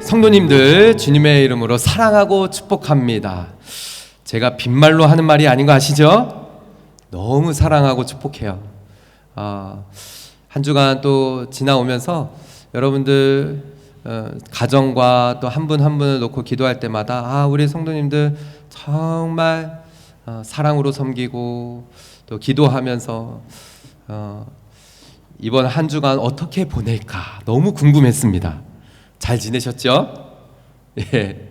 성도님들, 주님의 이름으로 사랑하고 축복합니다. 제가 빈말로 하는 말이 아닌 거 아시죠? 너무 사랑하고 축복해요. 한 주간 또 지나오면서 여러분들 가정과 또 한 분 한 분을 놓고 기도할 때마다 우리 성도님들 정말 사랑으로 섬기고 또 기도하면서 이번 한 주간 어떻게 보낼까 너무 궁금했습니다. 잘 지내셨죠? 예.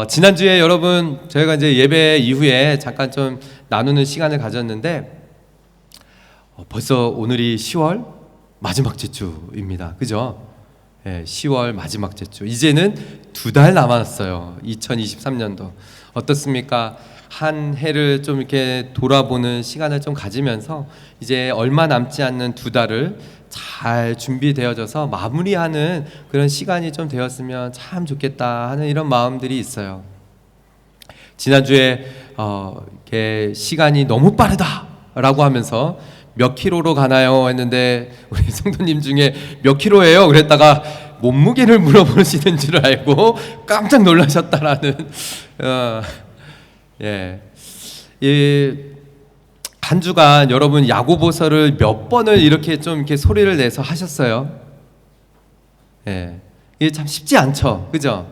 지난주에 여러분 저희가 이제 예배 이후에 잠깐 좀 나누는 시간을 가졌는데 벌써 오늘이 10월 마지막 주입니다. 그죠? 예, 10월 마지막 주. 이제는 2달 남았어요. 2023년도. 어떻습니까? 한 해를 좀 이렇게 돌아보는 시간을 좀 가지면서 이제 얼마 남지 않는 2달을 잘 준비되어져서 마무리하는 그런 시간이 좀 되었으면 참 좋겠다 하는 이런 마음들이 있어요. 지난주에 이렇게 시간이 너무 빠르다라고 하면서 몇 킬로로 가나요? 했는데 우리 성도님 중에 몇 킬로예요? 그랬다가 몸무게를 물어보시는 줄 알고 깜짝 놀라셨다라는 한 주간 여러분 야고보서를 몇 번을 이렇게 좀 이렇게 소리를 내서 하셨어요? 예, 이게 참 쉽지 않죠, 그죠?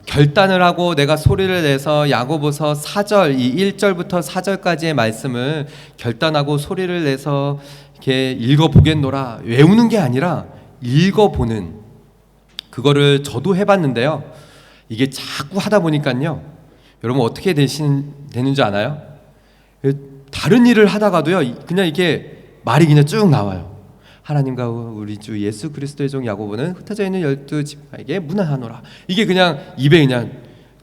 결단을 하고 내가 소리를 내서 야고보서 4절, 이 1절부터 4절까지의 말씀을 결단하고 소리를 내서 이렇게 읽어보겠노라, 외우는 게 아니라 읽어보는 그거를 저도 해봤는데요. 이게 자꾸 하다 보니까요, 여러분 어떻게 되는 줄 아나요? 다른 일을 하다가도요, 그냥 이렇게 말이 그냥 쭉 나와요. 하나님과 우리 주 예수 그리스도의 종 야고보는 흩어져 있는 12지파에게 문안하노라. 이게 그냥 입에 그냥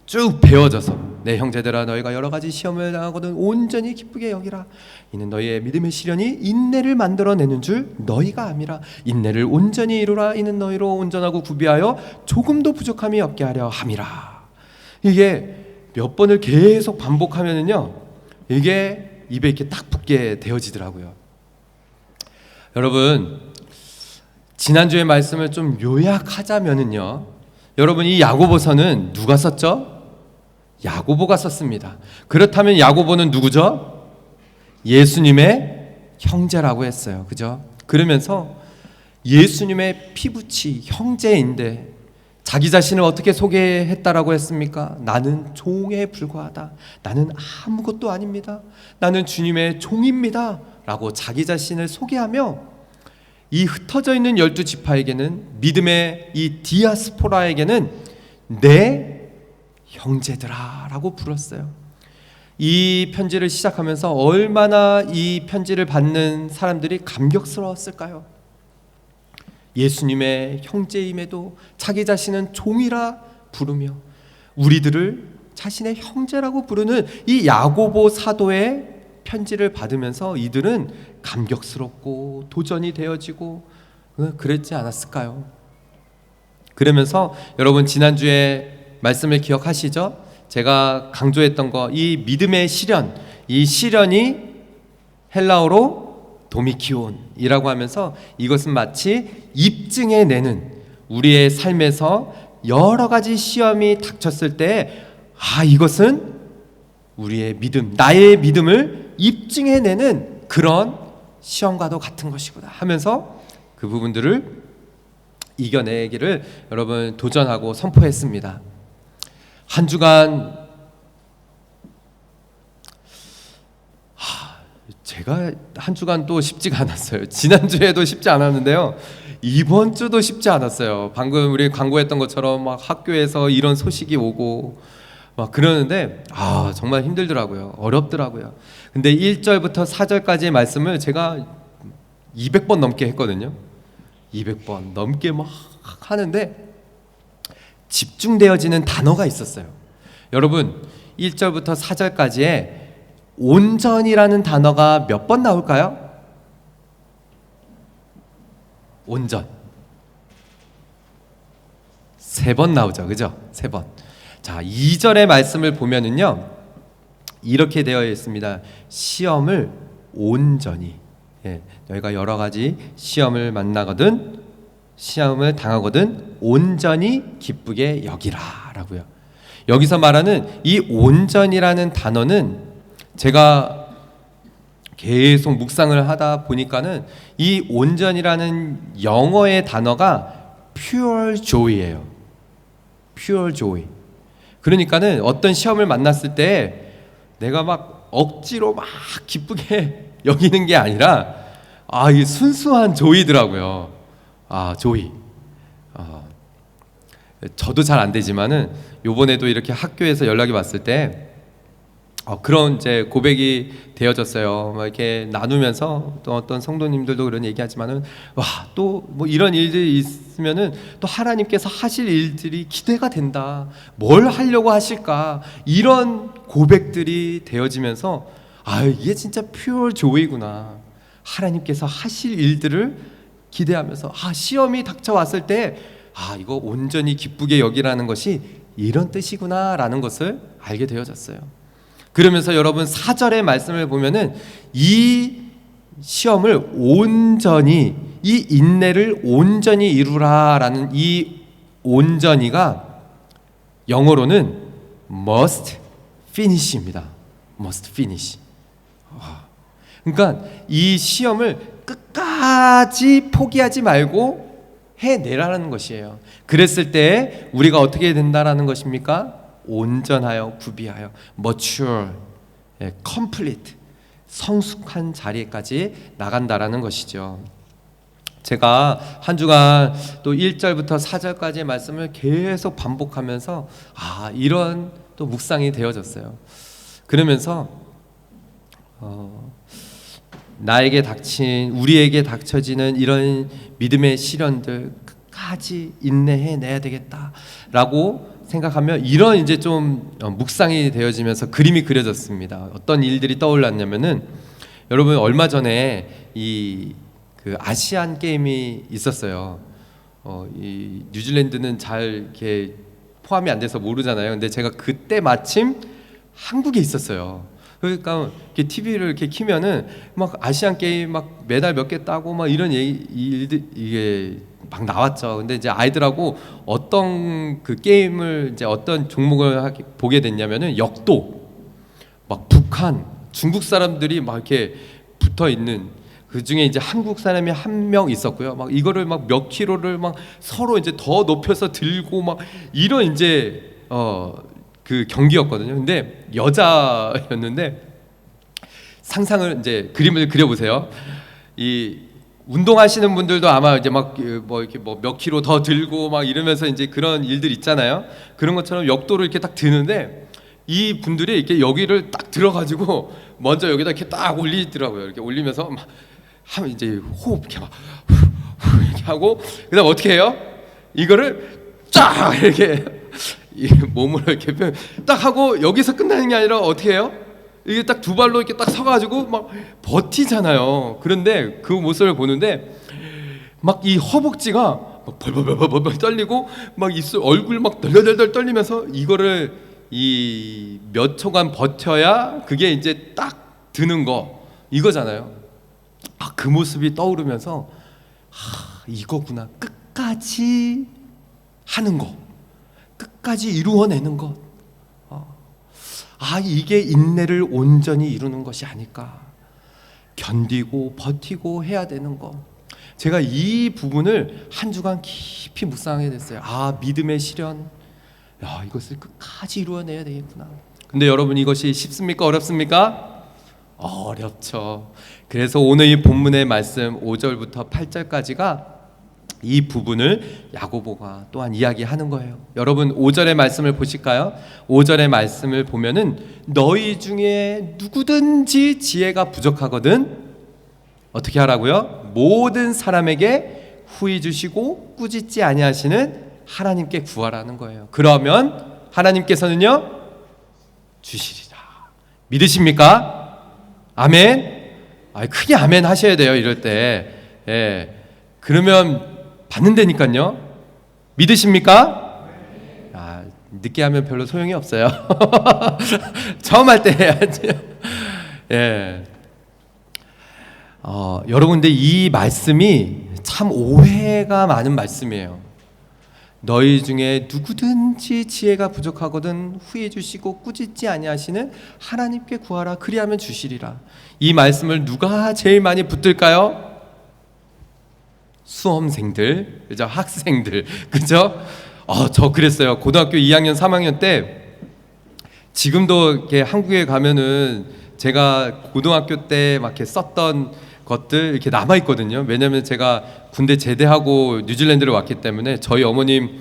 쭉 배워져서, 내 형제들아 너희가 여러 가지 시험을 당하거든 온전히 기쁘게 여기라. 이는 너희의 믿음의 시련이 인내를 만들어내는 줄 너희가 암이라. 인내를 온전히 이루라. 이는 너희로 온전하고 구비하여 조금도 부족함이 없게 하려 함이라. 이게 몇 번을 계속 반복하면은요, 이게 입에 이렇게 딱 붙게 되어지더라고요. 여러분, 지난주의 말씀을 좀 요약하자면은요, 여러분 이 야고보서는 누가 썼죠? 야고보가 썼습니다. 그렇다면 야고보는 누구죠? 예수님의 형제라고 했어요. 그죠? 그러면서 예수님의 피부치 형제인데 자기 자신을 어떻게 소개했다라고 했습니까? 나는 종에 불과하다. 나는 아무것도 아닙니다. 나는 주님의 종입니다. 라고 자기 자신을 소개하며 이 흩어져 있는 12지파에게는, 믿음의 이 디아스포라에게는 내 형제들아 라고 불렀어요. 이 편지를 시작하면서 얼마나 이 편지를 받는 사람들이 감격스러웠을까요? 예수님의 형제임에도 자기 자신은 종이라 부르며 우리들을 자신의 형제라고 부르는 이 야고보 사도의 편지를 받으면서 이들은 감격스럽고 도전이 되어지고 그랬지 않았을까요? 그러면서 여러분 지난주에 말씀을 기억하시죠? 제가 강조했던 거, 이 믿음의 시련, 이 시련이 헬라어로 도미키온이라고 하면서 이것은 마치 입증해내는, 우리의 삶에서 여러 가지 시험이 닥쳤을 때 이것은 우리의 믿음, 나의 믿음을 입증해내는 그런 시험과도 같은 것이구나 하면서 그 부분들을 이겨내기를 여러분 도전하고 선포했습니다. 한 주간 제가 한 주간 또 쉽지가 않았어요. 지난주에도 쉽지 않았는데요, 이번 주도 쉽지 않았어요. 방금 우리 광고했던 것처럼 막 학교에서 이런 소식이 오고 막 그러는데 정말 힘들더라고요. 어렵더라고요. 근데 1절부터 4절까지의 말씀을 제가 200번 넘게 했거든요. 200번 넘게 막 하는데 집중되어지는 단어가 있었어요. 여러분 1절부터 4절까지에 온전이라는 단어가 몇 번 나올까요? 온전 3번 나오죠, 그죠? 3번. 자, 2절의 말씀을 보면은요, 이렇게 되어 있습니다. 시험을 온전히. 너희가 여러 가지 시험을 만나거든 시험을 당하거든 온전히 기쁘게 여기라라고요. 여기서 말하는 이 온전이라는 단어는 제가 계속 묵상을 하다 보니까는 이 온전이라는 영어의 단어가 pure joy예요. pure joy. 그러니까는 어떤 시험을 만났을 때 내가 막 억지로 막 기쁘게 여기는 게 아니라 이 순수한 조이더라고요. 조이. 저도 잘 안 되지만은 요번에도 이렇게 학교에서 연락이 왔을 때 그런 이제 고백이 되어졌어요. 막 이렇게 나누면서 또 어떤 성도님들도 그런 얘기하지만은 또 뭐 이런 일들이 있으면은 또 하나님께서 하실 일들이 기대가 된다. 뭘 하려고 하실까? 이런 고백들이 되어지면서 이게 진짜 퓨어 조이구나. 하나님께서 하실 일들을 기대하면서 시험이 닥쳐왔을 때 이거 온전히 기쁘게 여기라는 것이 이런 뜻이구나라는 것을 알게 되어졌어요. 그러면서 여러분 4절의 말씀을 보면은 이 시험을 온전히 이 인내를 온전히 이루라라는 이 온전히가 영어로는 must finish입니다. must finish. 그러니까 이 시험을 끝까지 포기하지 말고 해내라는 것이에요. 그랬을 때 우리가 어떻게 된다라는 것입니까? 온전하여 구비하여 mature, complete, 성숙한 자리까지 나간다라는 것이죠. 제가 한 주간 또 1절부터 4절까지의 말씀을 계속 반복하면서 이런 또 묵상이 되어졌어요. 그러면서 나에게 닥친 우리에게 닥쳐지는 이런 믿음의 시련들 끝까지 인내해내야 되겠다라고 생각하며 이런 이제 좀 묵상이 되어지면서 그림이 그려졌습니다. 어떤 일들이 떠올랐냐면은 여러분 얼마 전에 그 아시안 게임이 있었어요. 이 뉴질랜드는 잘 이렇게 포함이 안 돼서 모르잖아요. 근데 제가 그때 마침 한국에 있었어요. 그러니까 이렇게 TV를 이렇게 키면은 막 아시안 게임 막 메달 몇 개 따고 막 이런 일들 이게 막 나왔죠. 근데 이제 아이들하고 어떤 그 게임을 이제 어떤 종목을 보게 됐냐면은 역도, 막 북한, 중국 사람들이 막 이렇게 붙어 있는 그 중에 이제 한국 사람이 한 명 있었고요. 막 이거를 막 몇 킬로를 막 서로 이제 더 높여서 들고 막 이런 이제 그 경기였거든요. 근데 여자였는데 상상을 이제 그림을 그려보세요. 이 운동하시는 분들도 아마 이제 막 뭐 이렇게 뭐 몇 킬로 더 들고 막 이러면서 이제 그런 일들 있잖아요. 그런 것처럼 역도를 이렇게 딱 드는데 이 분들이 이렇게 여기를 딱 들어가지고 먼저 여기다 이렇게 딱 올리더라고요. 이렇게 올리면서 막 하면 이제 호흡 이렇게 막 이렇게 하고 그다음 어떻게 해요? 이거를 쫙 이렇게 몸으로 이렇게 딱 하고 여기서 끝나는 게 아니라 어떻게 해요? 이게 딱 두 발로 이렇게 딱 서가지고 막 버티잖아요. 그런데 그 모습을 보는데 막 이 허벅지가 막 벌벌벌벌 떨리고 막 입술 얼굴 막 덜덜덜 떨리면서 이거를 이 몇 초간 버텨야 그게 이제 딱 드는 거 이거잖아요. 그 모습이 떠오르면서 이거구나. 끝까지 하는 거, 끝까지 이루어내는 것. 이게 인내를 온전히 이루는 것이 아닐까. 견디고 버티고 해야 되는 것. 제가 이 부분을 한 주간 깊이 묵상하게 됐어요. 믿음의 시련, 이것을 끝까지 이루어내야 되겠구나. 근데 여러분 이것이 쉽습니까? 어렵습니까? 어렵죠. 그래서 오늘 이 본문의 말씀 5절부터 8절까지가 이 부분을 야고보가 또한 이야기하는 거예요. 여러분 5절의 말씀을 보실까요? 5절의 말씀을 보면은 너희 중에 누구든지 지혜가 부족하거든 어떻게 하라고요? 모든 사람에게 후히 주시고 꾸짖지 아니하시는 하나님께 구하라는 거예요. 그러면 하나님께서는요 주시리라. 믿으십니까? 아멘. 크게 아멘 하셔야 돼요. 이럴 때. 그러면 받는다니까요. 믿으십니까? 늦게 하면 별로 소용이 없어요. 처음 할 때 해야지. 여러분, 근데 이 말씀이 참 오해가 많은 말씀이에요. 너희 중에 누구든지 지혜가 부족하거든 후해 주시고 꾸짖지 아니하시는 하나님께 구하라 그리하면 주시리라. 이 말씀을 누가 제일 많이 붙들까요? 수험생들, 그죠? 학생들, 그죠? 저 그랬어요. 고등학교 2학년, 3학년 때 지금도 이렇게 한국에 가면은 제가 고등학교 때 막 이렇게 썼던 것들 이렇게 남아 있거든요. 왜냐하면 제가 군대 제대하고 뉴질랜드를 왔기 때문에 저희 어머님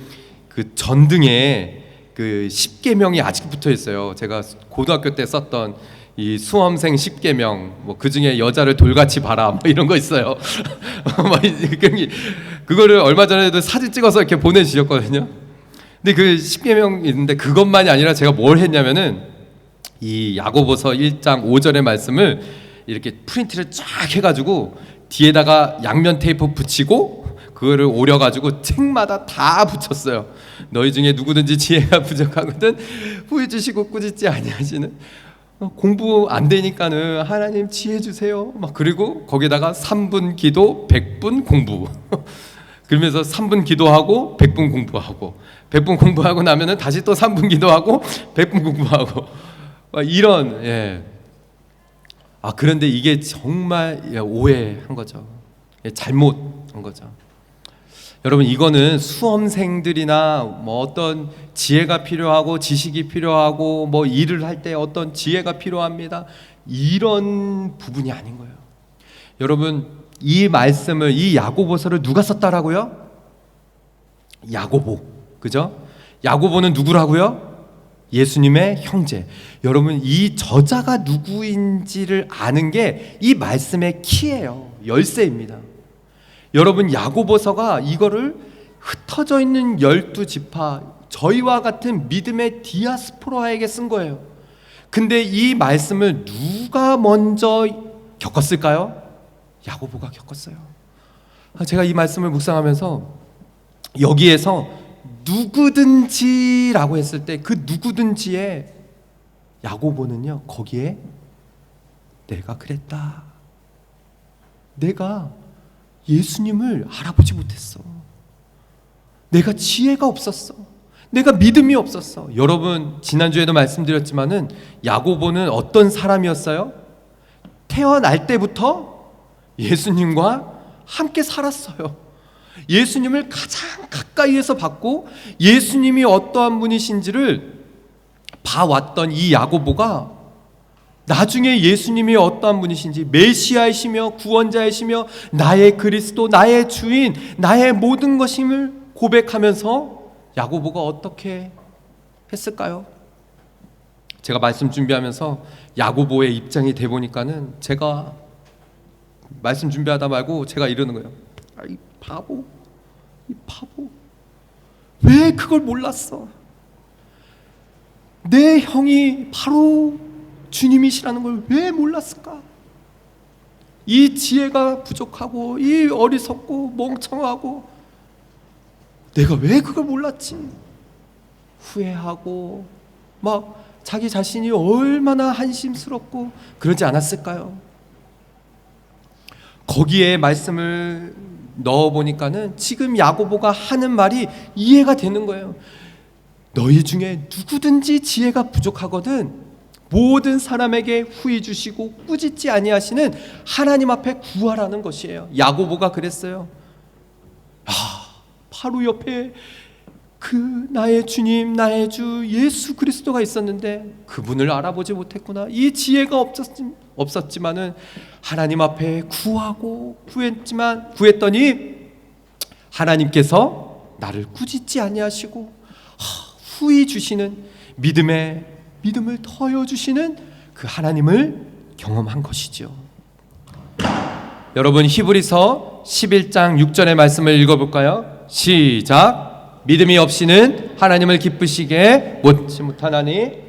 그 전등에 그 10계명이 아직 붙어 있어요. 제가 고등학교 때 썼던 이 수험생 10계명, 뭐 그 중에 여자를 돌같이 봐라, 뭐 이런 거 있어요. 그거를 얼마 전에도 사진 찍어서 이렇게 보내주셨거든요. 근데 그 10계명 있는데 그것만이 아니라 제가 뭘 했냐면은 이 야고보서 1장 5절의 말씀을 이렇게 프린트를 쫙 해가지고 뒤에다가 양면 테이프 붙이고 그거를 오려가지고 책마다 다 붙였어요. 너희 중에 누구든지 지혜가 부족하거든 후회 주시고 꾸짖지 아니하시는, 공부 안 되니까는 하나님 지혜 주세요. 막 그리고 거기다가 3분 기도 100분 공부 그러면서 3분 기도하고 100분 공부하고 100분 공부하고 나면은 다시 또 3분 기도하고 100분 공부하고 이런, 예. 그런데 이게 정말 오해한 거죠. 잘못한 거죠. 여러분, 이거는 수험생들이나 뭐 어떤 지혜가 필요하고 지식이 필요하고 뭐 일을 할 때 어떤 지혜가 필요합니다, 이런 부분이 아닌 거예요. 여러분, 이 말씀을, 이 야고보서를 누가 썼다라고요? 야고보, 그죠? 야고보는 누구라고요? 예수님의 형제. 여러분, 이 저자가 누구인지를 아는 게 이 말씀의 키예요. 열쇠입니다. 여러분, 야고보서가 이거를 흩어져 있는 12지파, 저희와 같은 믿음의 디아스포라에게 쓴 거예요. 근데 이 말씀을 누가 먼저 겪었을까요? 야고보가 겪었어요. 제가 이 말씀을 묵상하면서 여기에서 누구든지라고 했을 때 그 누구든지의 야고보는요, 거기에 내가 그랬다, 내가 예수님을 알아보지 못했어, 내가 지혜가 없었어, 내가 믿음이 없었어. 여러분, 지난주에도 말씀드렸지만은 야고보는 어떤 사람이었어요? 태어날 때부터 예수님과 함께 살았어요. 예수님을 가장 가까이에서 봤고 예수님이 어떠한 분이신지를 봐왔던 이 야고보가 나중에 예수님이 어떠한 분이신지, 메시아이시며 구원자이시며 나의 그리스도, 나의 주인, 나의 모든 것임을 고백하면서 야고보가 어떻게 했을까요? 제가 말씀 준비하면서 야고보의 입장이 돼 보니까는 제가 말씀 준비하다 말고 제가 이러는 거예요. 이 바보, 이 바보, 왜 그걸 몰랐어? 내 형이 바로 주님이시라는 걸 왜 몰랐을까? 이 지혜가 부족하고 이 어리석고 멍청하고 내가 왜 그걸 몰랐지? 후회하고 막 자기 자신이 얼마나 한심스럽고 그러지 않았을까요? 거기에 말씀을 넣어보니까는 지금 야고보가 하는 말이 이해가 되는 거예요. 너희 중에 누구든지 지혜가 부족하거든 모든 사람에게 후히 주시고 꾸짖지 아니하시는 하나님 앞에 구하라는 것이에요. 야고보가 그랬어요. 바로 옆에 그 나의 주님, 나의 주 예수 그리스도가 있었는데 그분을 알아보지 못했구나. 이 지혜가 없었지만은 하나님 앞에 구하고 구했더니 하나님께서 나를 꾸짖지 아니하시고 후히 주시는 믿음을 더여 주시는 그 하나님을 경험한 것이죠. 여러분, 히브리서 11장 6절의 말씀을 읽어볼까요? 시작. 믿음이 없이는 하나님을 기쁘시게 못지 못하나니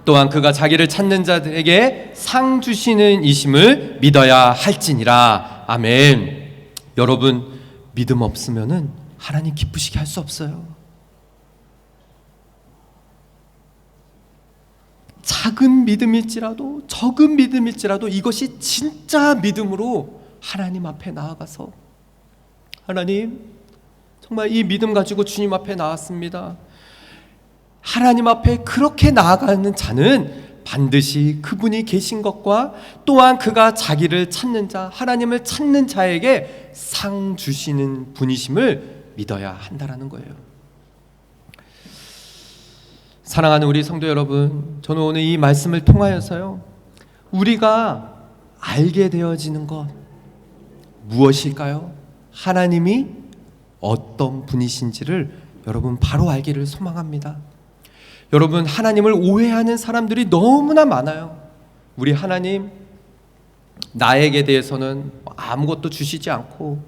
또한 그가 자기를 찾는 자들에게 상 주시는 이심을 믿어야 할지니라. 아멘. 여러분, 믿음 없으면은 하나님 기쁘시게 할 수 없어요. 작은 믿음일지라도, 적은 믿음일지라도 이것이 진짜 믿음으로 하나님 앞에 나아가서, 하나님, 정말 이 믿음 가지고 주님 앞에 나왔습니다. 하나님 앞에 그렇게 나아가는 자는 반드시 그분이 계신 것과 또한 그가 자기를 찾는 자, 하나님을 찾는 자에게 상 주시는 분이심을 믿어야 한다라는 거예요. 사랑하는 우리 성도 여러분, 저는 오늘 이 말씀을 통하여서요, 우리가 알게 되어지는 것 무엇일까요? 하나님이 어떤 분이신지를 여러분 바로 알기를 소망합니다. 여러분, 하나님을 오해하는 사람들이 너무나 많아요. 우리 하나님, 나에게 대해서는 아무것도 주시지 않고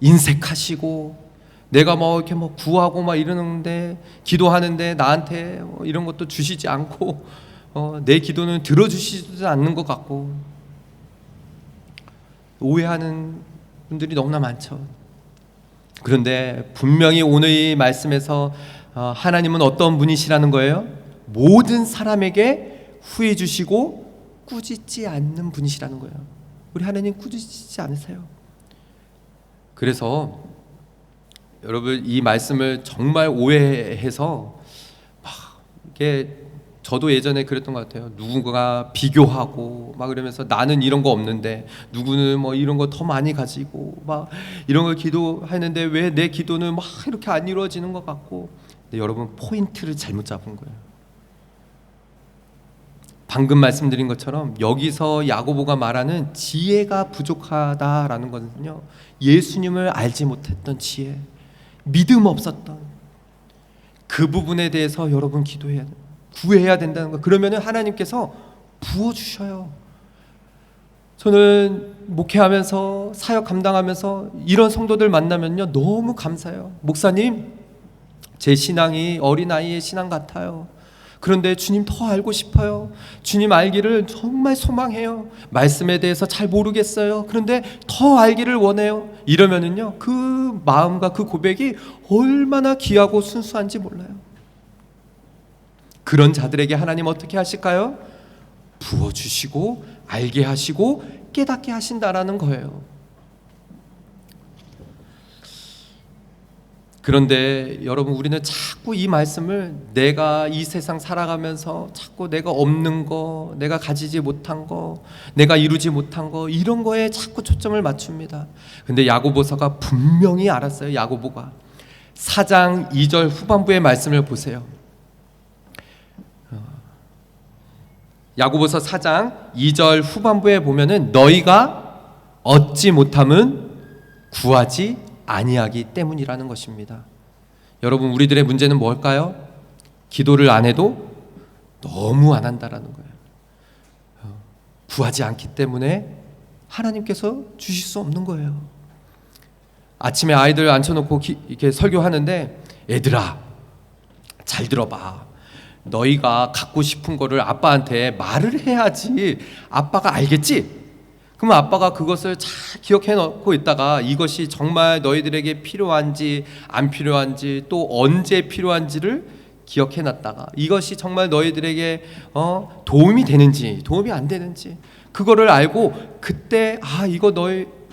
인색하시고, 내가 이렇게 구하고 이러는데, 기도하는데 나한테 이런 것도 주시지 않고, 내 기도는 들어주시지 않는 것 같고, 오해하는 분들이 너무나 많죠. 그런데 분명히 오늘 이 말씀에서 하나님은 어떤 분이시라는 거예요? 모든 사람에게 후회 주시고 꾸짖지 않는 분이시라는 거예요. 우리 하나님 꾸짖지 않으세요. 그래서 여러분, 이 말씀을 정말 오해해서 이게, 저도 예전에 그랬던 것 같아요. 누군가 비교하고 이러면서 나는 이런 거 없는데 누구는 이런 거 더 많이 가지고 이런 걸 기도하는데 왜 내 기도는 이렇게 안 이루어지는 것 같고. 근데 여러분, 포인트를 잘못 잡은 거예요. 방금 말씀드린 것처럼 여기서 야고보가 말하는 지혜가 부족하다라는 것은요, 예수님을 알지 못했던 지혜, 믿음 없었던 그 부분에 대해서 여러분 구해야 된다는 거. 그러면은 하나님께서 부어주셔요. 저는 목회하면서, 사역 감당하면서 이런 성도들 만나면요, 너무 감사해요. 목사님, 제 신앙이 어린아이의 신앙 같아요. 그런데 주님 더 알고 싶어요. 주님 알기를 정말 소망해요. 말씀에 대해서 잘 모르겠어요. 그런데 더 알기를 원해요. 이러면은요, 그 마음과 그 고백이 얼마나 귀하고 순수한지 몰라요. 그런 자들에게 하나님 어떻게 하실까요? 부어주시고 알게 하시고 깨닫게 하신다라는 거예요. 그런데 여러분, 우리는 자꾸 이 말씀을 내가 이 세상 살아가면서 자꾸 내가 없는 거, 내가 가지지 못한 거, 내가 이루지 못한 거, 이런 거에 자꾸 초점을 맞춥니다. 근데 야고보서가 분명히 알았어요. 야고보가 4장 2절 후반부의 말씀을 보세요. 야고보서 4장 2절 후반부에 보면은 너희가 얻지 못함은 구하지 아니하기 때문이라는 것입니다. 여러분, 우리들의 문제는 뭘까요? 기도를 안 해도 너무 안 한다라는 거예요. 구하지 않기 때문에 하나님께서 주실 수 없는 거예요. 아침에 아이들 앉혀놓고 이렇게 설교하는데, 애들아, 잘 들어봐. 너희가 갖고 싶은 거를 아빠한테 말을 해야지 아빠가 알겠지? 그러면 아빠가 그것을 잘 기억해 놓고 있다가 이것이 정말 너희들에게 필요한지 안 필요한지 또 언제 필요한지를 기억해 놨다가 이것이 정말 너희들에게 도움이 되는지 도움이 안 되는지 그거를 알고 그때 이거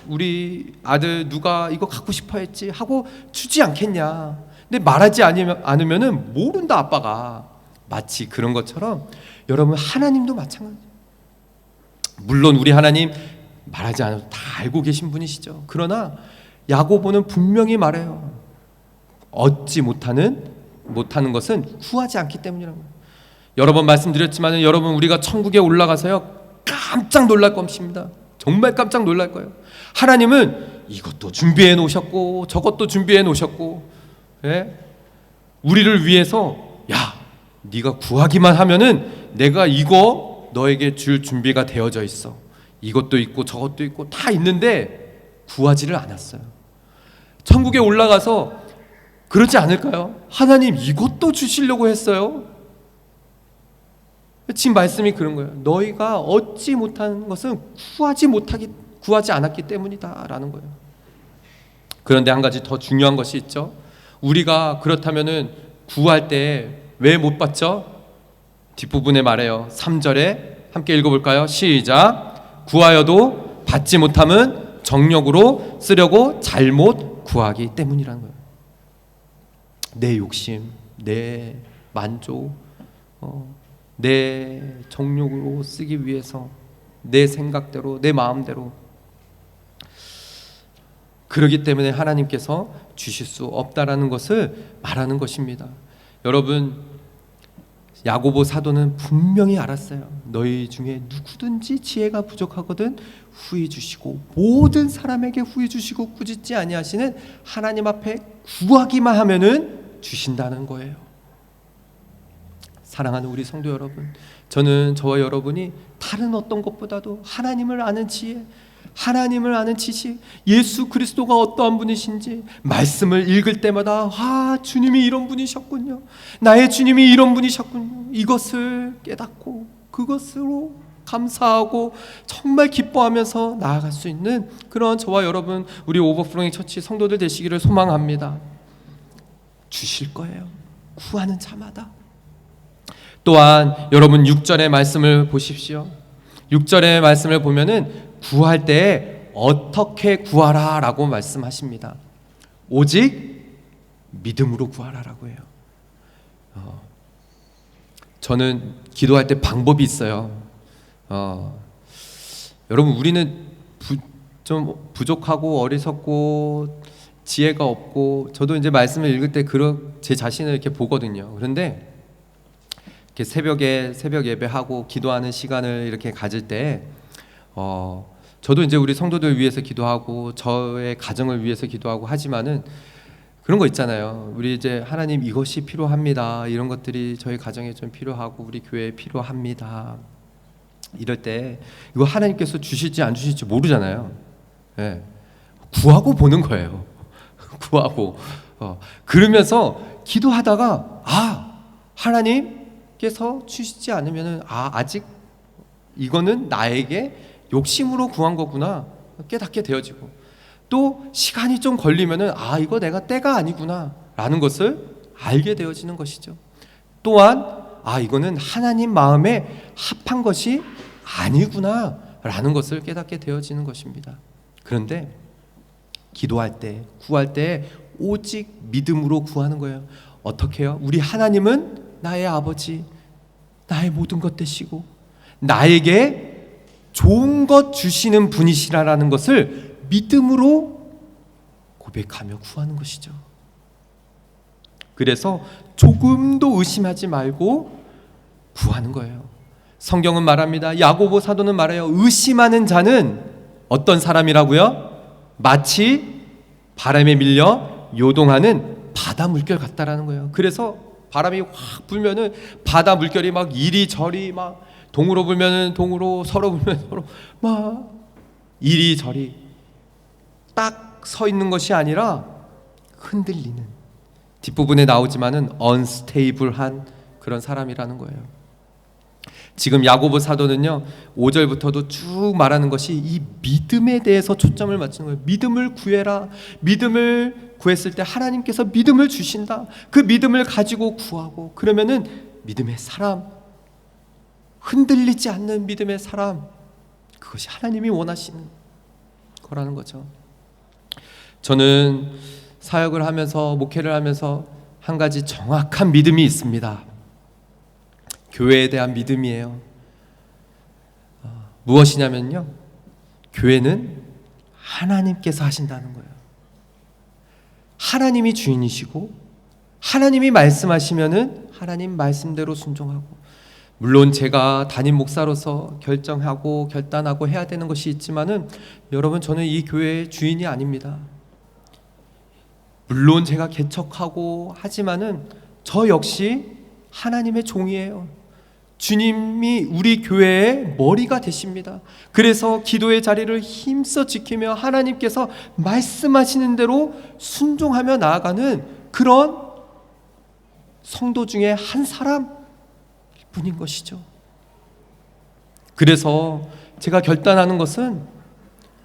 우리 아들 누가 이거 갖고 싶어 했지 하고 주지 않겠냐. 근데 말하지 않으면은 모른다 아빠가. 마치 그런 것처럼 여러분, 하나님도 마찬가지예요. 물론 우리 하나님 말하지 않아도 다 알고 계신 분이시죠. 그러나 야고보는 분명히 말해요. 얻지 못하는 것은 구하지 않기 때문이라고. 여러 번 말씀드렸지만 여러분, 우리가 천국에 올라가서요, 깜짝 놀랄 것입니다. 정말 깜짝 놀랄 거예요. 하나님은 이것도 준비해 놓으셨고 저것도 준비해 놓으셨고, 예? 우리를 위해서 야, 네가 구하기만 하면은 내가 이거 너에게 줄 준비가 되어져 있어. 이것도 있고 저것도 있고 다 있는데 구하지를 않았어요. 천국에 올라가서 그렇지 않을까요? 하나님 이것도 주시려고 했어요. 지금 말씀이 그런 거예요. 너희가 얻지 못한 것은 구하지 않았기 때문이다 라는 거예요. 그런데 한 가지 더 중요한 것이 있죠. 우리가 그렇다면은 구할 때 왜 못 받죠? 뒷부분에 말해요. 3절에 함께 읽어볼까요? 시작. 구하여도 받지 못함은 정욕으로 쓰려고 잘못 구하기 때문이라는 거예요. 내 욕심, 내 만족, 내 정욕으로 쓰기 위해서 내 생각대로, 내 마음대로, 그러기 때문에 하나님께서 주실 수 없다라는 것을 말하는 것입니다. 여러분, 야고보 사도는 분명히 알았어요. 너희 중에 누구든지 지혜가 부족하거든 후히 주시고 모든 사람에게 후히 주시고 꾸짖지 아니하시는 하나님 앞에 구하기만 하면은 주신다는 거예요. 사랑하는 우리 성도 여러분, 저는 저와 여러분이 다른 어떤 것보다도 하나님을 아는 지혜, 하나님을 아는 지식, 예수 그리스도가 어떠한 분이신지 말씀을 읽을 때마다 주님이 이런 분이셨군요, 나의 주님이 이런 분이셨군요, 이것을 깨닫고 그것으로 감사하고 정말 기뻐하면서 나아갈 수 있는 그런 저와 여러분, 우리 오버플로잉 처치 성도들 되시기를 소망합니다. 주실 거예요, 구하는 자마다. 또한 여러분 6절의 말씀을 보십시오. 6절의 말씀을 보면은 구할 때 어떻게 구하라 라고 말씀하십니다. 오직 믿음으로 구하라라고 해요. 저는 기도할 때 방법이 있어요. 여러분, 우리는 좀 부족하고 어리석고 지혜가 없고, 저도 이제 말씀을 읽을 때 제 자신을 이렇게 보거든요. 그런데 이렇게 새벽 예배하고 기도하는 시간을 이렇게 가질 때 저도 이제 우리 성도들 위해서 기도하고 저의 가정을 위해서 기도하고 하지만은 그런 거 있잖아요. 우리 이제 하나님 이것이 필요합니다, 이런 것들이 저희 가정에 좀 필요하고 우리 교회에 필요합니다. 이럴 때 이거 하나님께서 주실지 안 주실지 모르잖아요. 네. 구하고 보는 거예요. 구하고 그러면서 기도하다가 하나님께서 주시지 않으면은 아직 이거는 나에게 욕심으로 구한 거구나 깨닫게 되어지고, 또 시간이 좀 걸리면은 이거 내가 때가 아니구나 라는 것을 알게 되어지는 것이죠. 또한 이거는 하나님 마음에 합한 것이 아니구나 라는 것을 깨닫게 되어지는 것입니다. 그런데 기도할 때, 구할 때 오직 믿음으로 구하는 거예요. 어떻게 해요? 우리 하나님은 나의 아버지, 나의 모든 것 되시고 나에게 좋은 것 주시는 분이시라는 것을 믿음으로 고백하며 구하는 것이죠. 그래서 조금도 의심하지 말고 구하는 거예요. 성경은 말합니다. 야고보 사도는 말해요. 의심하는 자는 어떤 사람이라고요? 마치 바람에 밀려 요동하는 바다 물결 같다라는 거예요. 그래서 바람이 확 불면은 바다 물결이 막 이리저리 막 동으로 불면은 동으로, 서로 불면 서로 막 이리저리 딱 서 있는 것이 아니라 흔들리는, 뒷부분에 나오지만은 unstable한 그런 사람이라는 거예요. 지금 야고보 사도는요 5절부터도 쭉 말하는 것이 이 믿음에 대해서 초점을 맞추는 거예요. 믿음을 구해라. 믿음을 구했을 때 하나님께서 믿음을 주신다. 그 믿음을 가지고 구하고, 그러면은 믿음의 사람, 흔들리지 않는 믿음의 사람, 그것이 하나님이 원하시는 거라는 거죠. 저는 사역을 하면서, 목회를 하면서 한 가지 정확한 믿음이 있습니다. 교회에 대한 믿음이에요. 무엇이냐면요, 교회는 하나님께서 하신다는 거예요. 하나님이 주인이시고 하나님이 말씀하시면은 하나님 말씀대로 순종하고, 물론 제가 담임 목사로서 결정하고 결단하고 해야 되는 것이 있지만은 여러분, 저는 이 교회의 주인이 아닙니다. 물론 제가 개척하고 하지만은 저 역시 하나님의 종이에요. 주님이 우리 교회의 머리가 되십니다. 그래서 기도의 자리를 힘써 지키며 하나님께서 말씀하시는 대로 순종하며 나아가는 그런 성도 중에 한 사람 뿐인 것이죠. 그래서 제가 결단하는 것은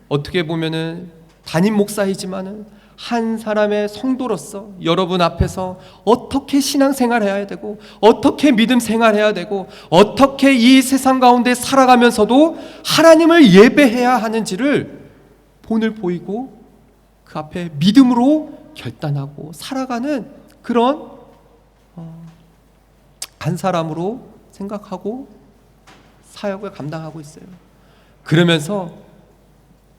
어떻게 보면은 담임 목사이지만은 한 사람의 성도로서 여러분 앞에서 어떻게 신앙생활 해야 되고, 어떻게 믿음 생활해야 되고, 어떻게 이 세상 가운데 살아가면서도 하나님을 예배해야 하는지를 본을 보이고 그 앞에 믿음으로 결단하고 살아가는 그런 한 사람으로 생각하고 사역을 감당하고 있어요. 그러면서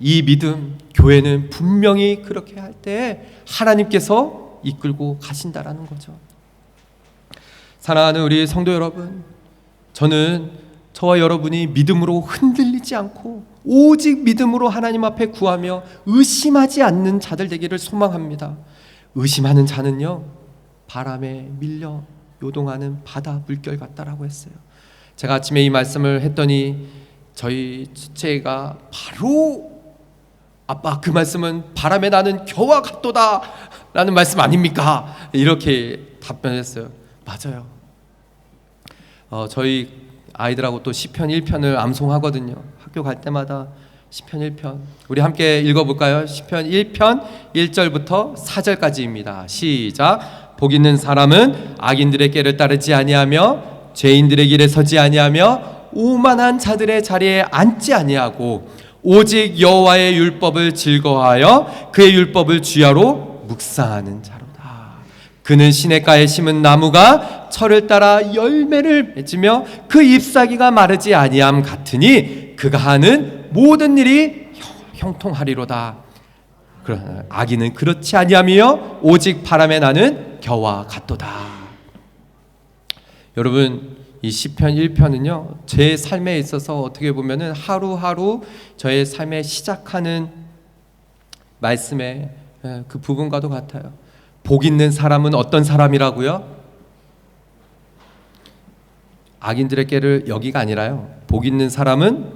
이 믿음, 교회는 분명히 그렇게 할 때 하나님께서 이끌고 가신다라는 거죠. 사랑하는 우리 성도 여러분, 저는 저와 여러분이 믿음으로 흔들리지 않고 오직 믿음으로 하나님 앞에 구하며 의심하지 않는 자들 되기를 소망합니다. 의심하는 자는요, 바람에 밀려 요동하는 바다 물결 같다라고 했어요. 제가 아침에 이 말씀을 했더니 저희 첫째가 바로 아빠, 그 말씀은 바람에 나는 겨와 같도다 라는 말씀 아닙니까? 이렇게 답변했어요. 맞아요. 저희 아이들하고 또 시편 1편을 암송하거든요. 학교 갈 때마다 시편 1편 우리 함께 읽어볼까요? 시편 1편 1절부터 4절까지입니다. 시작. 복 있는 사람은 악인들의 꾀를 따르지 아니하며 죄인들의 길에 서지 아니하며 오만한 자들의 자리에 앉지 아니하고 오직 여호와의 율법을 즐거워하여 그의 율법을 주야로 묵상하는 자로다. 그는 시냇가에 심은 나무가 철을 따라 열매를 맺으며 그 잎사귀가 마르지 아니함 같으니 그가 하는 모든 일이 형통하리로다. 그러나 악인은 그렇지 아니하며 오직 바람에 나는 겨와 같도다. 여러분, 이 시편 1편은요 제 삶에 있어서 어떻게 보면은 하루하루 저의 삶에 시작하는 말씀의 그 부분과도 같아요. 복 있는 사람은 어떤 사람이라고요? 악인들의 꾀를 여기가 아니라요, 복 있는 사람은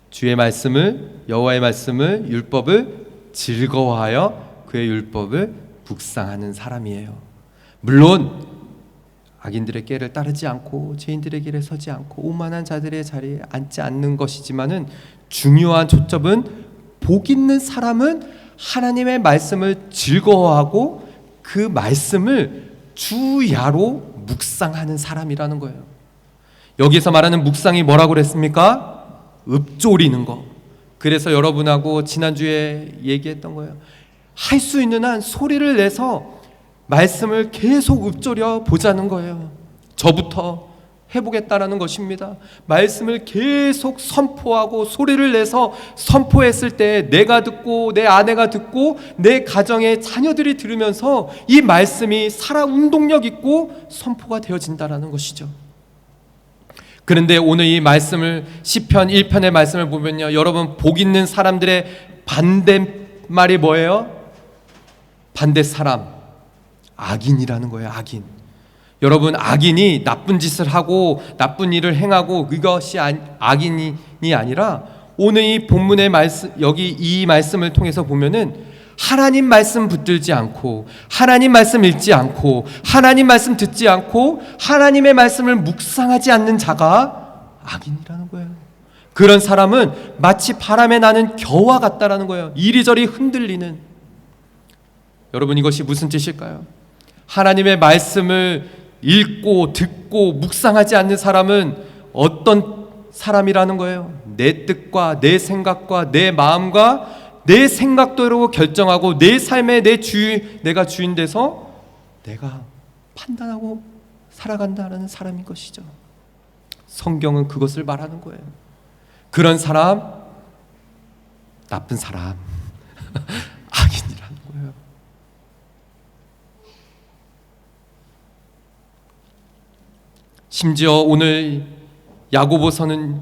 주의 말씀을, 여호와의 말씀을, 율법을 즐거워하여 그의 율법을 묵상하는 사람이에요. 물론 악인들의 꾀를 따르지 않고 죄인들의 길에 서지 않고 오만한 자들의 자리에 앉지 않는 것이지만은 중요한 초점은 복 있는 사람은 하나님의 말씀을 즐거워하고 그 말씀을 주야로 묵상하는 사람이라는 거예요. 여기서 말하는 묵상이 뭐라고 그랬습니까? 읊조리는 거. 그래서 여러분하고 지난주에 얘기했던 거예요. 할 수 있는 한 소리를 내서 말씀을 계속 읊조려 보자는 거예요. 저부터 해보겠다라는 것입니다. 말씀을 계속 선포하고 소리를 내서 선포했을 때 내가 듣고 내 아내가 듣고 내 가정의 자녀들이 들으면서 이 말씀이 살아 운동력 있고 선포가 되어진다라는 것이죠. 그런데 오늘 이 말씀을, 시편 1편의 말씀을 보면요, 여러분, 복 있는 사람들의 반대말이 뭐예요? 반대 사람, 악인이라는 거예요. 악인. 여러분, 악인이 나쁜 짓을 하고 나쁜 일을 행하고 그것이 악인이 아니라 오늘 이 본문의 말씀, 여기 이 말씀을 통해서 보면은 하나님 말씀 붙들지 않고 하나님 말씀 읽지 않고 하나님 말씀 듣지 않고 하나님의 말씀을 묵상하지 않는 자가 악인이라는 거예요. 그런 사람은 마치 바람에 나는 겨와 같다라는 거예요. 이리저리 흔들리는. 여러분, 이것이 무슨 뜻일까요? 하나님의 말씀을 읽고 듣고 묵상하지 않는 사람은 어떤 사람이라는 거예요? 내 뜻과 내 생각과 내 마음과 내 생각대로 결정하고 내 삶의 내가 주인 돼서 내가 판단하고 살아간다는 사람인 것이죠. 성경은 그것을 말하는 거예요. 그런 사람, 나쁜 사람, 악인이라는 거예요. 심지어 오늘 야고보서는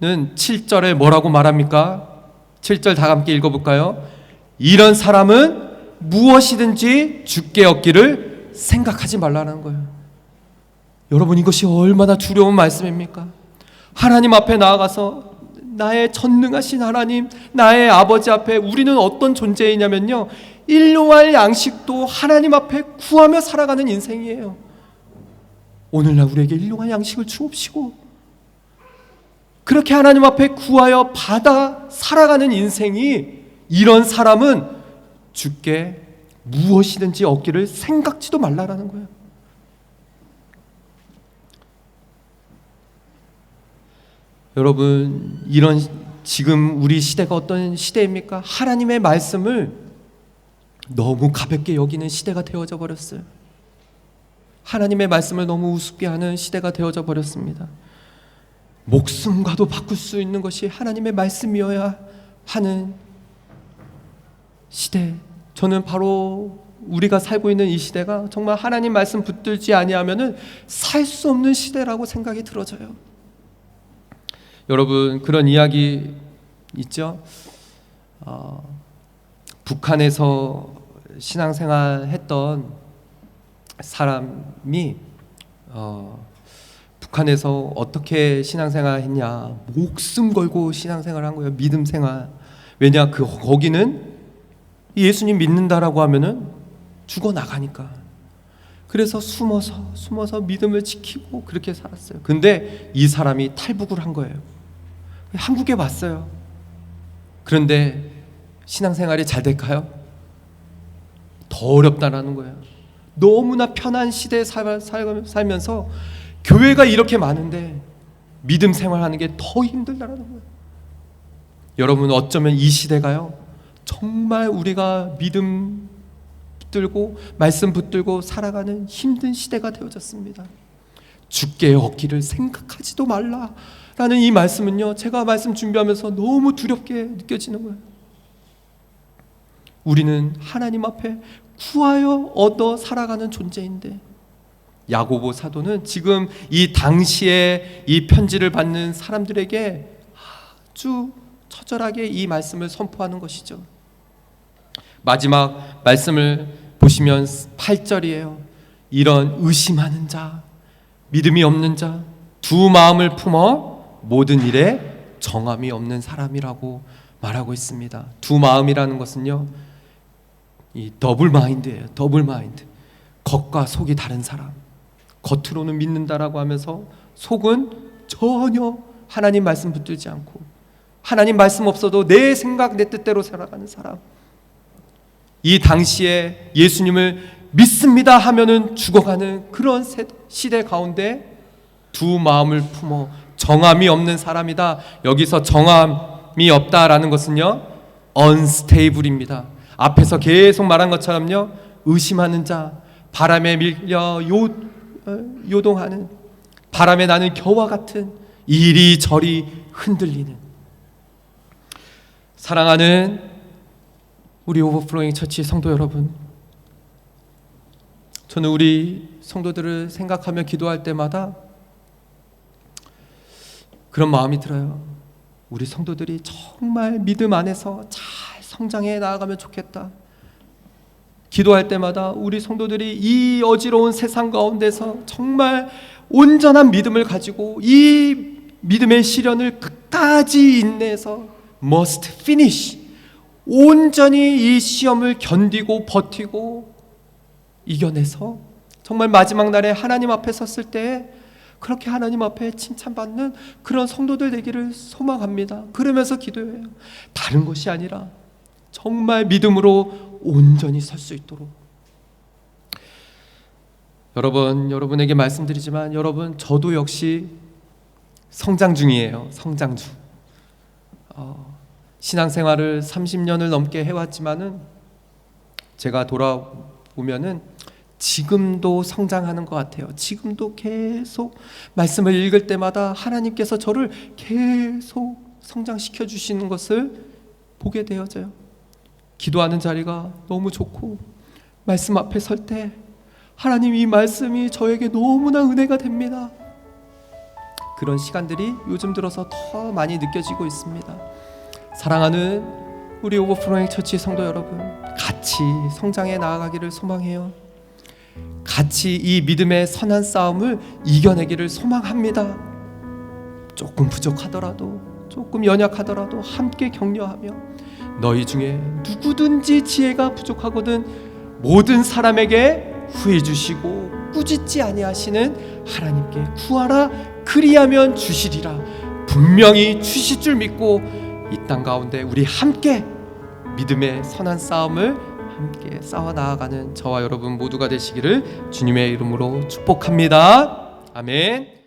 7절에 뭐라고 말합니까? 7절 다 함께 읽어볼까요? 이런 사람은 무엇이든지 주께 얻기를 생각하지 말라는 거예요. 여러분, 이것이 얼마나 두려운 말씀입니까? 하나님 앞에 나아가서 나의 전능하신 하나님, 나의 아버지 앞에 우리는 어떤 존재이냐면요, 일용할 양식도 하나님 앞에 구하며 살아가는 인생이에요. 오늘날 우리에게 일용할 양식을 주옵시고, 그렇게 하나님 앞에 구하여 받아 살아가는 인생이, 이런 사람은 주께 무엇이든지 얻기를 생각지도 말라라는 거예요. 여러분, 이런 지금 우리 시대가 어떤 시대입니까? 하나님의 말씀을 너무 가볍게 여기는 시대가 되어져 버렸어요. 하나님의 말씀을 너무 우습게 하는 시대가 되어져 버렸습니다. 목숨과도 바꿀 수 있는 것이 하나님의 말씀이어야 하는 시대. 저는 바로 우리가 살고 있는 이 시대가 정말 하나님 말씀 붙들지 아니하면은 살 수 없는 시대라고 생각이 들어져요. 여러분, 그런 이야기 있죠? 북한에서 신앙생활 했던 사람이 북한에서 어떻게 신앙생활 했냐, 목숨 걸고 신앙생활 한 거예요. 믿음 생활. 왜냐, 거기는 예수님 믿는다라고 하면은 죽어 나가니까. 그래서 숨어서 믿음을 지키고 그렇게 살았어요. 근데 이 사람이 탈북을 한 거예요. 한국에 왔어요. 그런데 신앙생활이 잘 될까요? 더 어렵다라는 거예요. 너무나 편한 시대에 살면서 교회가 이렇게 많은데 믿음 생활하는 게 더 힘들다라는 거예요. 여러분, 어쩌면 이 시대가요, 정말 우리가 믿음 붙들고 말씀 붙들고 살아가는 힘든 시대가 되어졌습니다. 주께 얻기를 생각하지도 말라라는 이 말씀은요, 제가 말씀 준비하면서 너무 두렵게 느껴지는 거예요. 우리는 하나님 앞에 구하여 얻어 살아가는 존재인데, 야고보 사도는 지금 이 당시에 이 편지를 받는 사람들에게 아주 처절하게 이 말씀을 선포하는 것이죠. 마지막 말씀을 보시면 8절이에요. 이런 의심하는 자, 믿음이 없는 자, 두 마음을 품어 모든 일에 정함이 없는 사람이라고 말하고 있습니다. 두 마음이라는 것은요, 이 더블 마인드예요. 더블 마인드. 겉과 속이 다른 사람. 겉으로는 믿는다라고 하면서 속은 전혀 하나님 말씀 붙들지 않고, 하나님 말씀 없어도 내 생각 내 뜻대로 살아가는 사람. 이 당시에 예수님을 믿습니다 하면은 죽어가는 그런 시대 가운데 두 마음을 품어 정함이 없는 사람이다. 여기서 정함이 없다라는 것은요, unstable입니다. 앞에서 계속 말한 것처럼요, 의심하는 자, 바람에 밀려 요동하는, 바람에 나는 겨와 같은, 이리저리 흔들리는. 사랑하는 우리 오버플로잉 처치 성도 여러분, 저는 우리 성도들을 생각하며 기도할 때마다 그런 마음이 들어요. 우리 성도들이 정말 믿음 안에서 잘 성장해 나아가면 좋겠다. 기도할 때마다 우리 성도들이 이 어지러운 세상 가운데서 정말 온전한 믿음을 가지고 이 믿음의 시련을 끝까지 인내해서 must finish, 온전히 이 시험을 견디고 버티고 이겨내서 정말 마지막 날에 하나님 앞에 섰을 때 그렇게 하나님 앞에 칭찬받는 그런 성도들 되기를 소망합니다. 그러면서 기도해요. 다른 것이 아니라 정말 믿음으로 온전히 설 수 있도록. 여러분에게 말씀드리지만, 여러분, 저도 역시 성장 중이에요. 성장 중. 신앙생활을 30년을 넘게 해왔지만은 제가 돌아보면은 지금도 성장하는 것 같아요. 지금도 계속 말씀을 읽을 때마다 하나님께서 저를 계속 성장시켜 주시는 것을 보게 되어져요. 기도하는 자리가 너무 좋고, 말씀 앞에 설 때 하나님 이 말씀이 저에게 너무나 은혜가 됩니다. 그런 시간들이 요즘 들어서 더 많이 느껴지고 있습니다. 사랑하는 우리 오버플로잉 처치 성도 여러분, 같이 성장해 나아가기를 소망해요. 같이 이 믿음의 선한 싸움을 이겨내기를 소망합니다. 조금 부족하더라도, 조금 연약하더라도 함께 격려하며, 너희 중에 누구든지 지혜가 부족하거든 모든 사람에게 후해 주시고 꾸짖지 아니하시는 하나님께 구하라, 그리하면 주시리라. 분명히 주실 줄 믿고 이 땅 가운데 우리 함께 믿음의 선한 싸움을 함께 싸워 나아가는 저와 여러분 모두가 되시기를 주님의 이름으로 축복합니다. 아멘.